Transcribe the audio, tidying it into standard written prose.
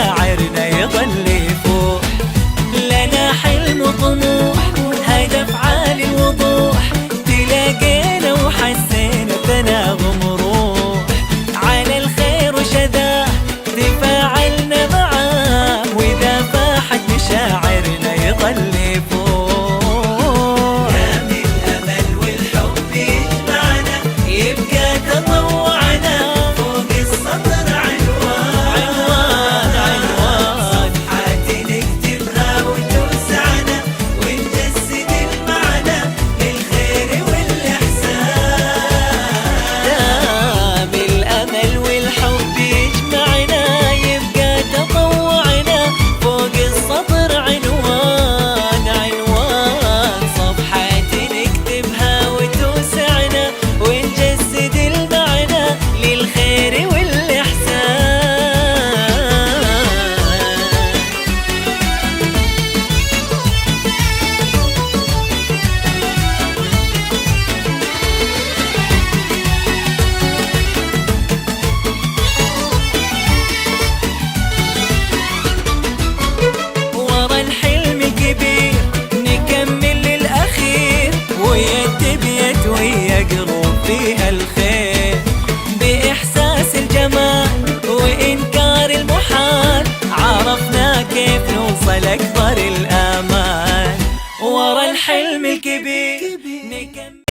مشاعرنا يظل يفوح. لنا حلم وطموح هدف عالي الوضوح، تلاقينا وحسينا بتناغم روح، على الخير وشذاه تفاعلنا معاه، وإذا فاحت مشاعرنا يظل يفوح. دام الأمل والحب يجمعنا يبقى تطوعنا فوق السطر عنوان صفحات نكتبها وتوسعنا، ونجسد المعنى للخير والإحسان. دام الأمل والحب يجمعنا يبقى تطوعنا فوق السطر عنوان صفحات نكتبها وتوسعنا، ونجسد المعنى للخير والإحسان. ورا الحلم الكبير نكمل للأخير، ويد بيد ويا قلوب فيها الخير، بإحساس الجمال وإنكار المحال عرفنا كيف نوصل أكبر الآمال. ورا الحلم الكبير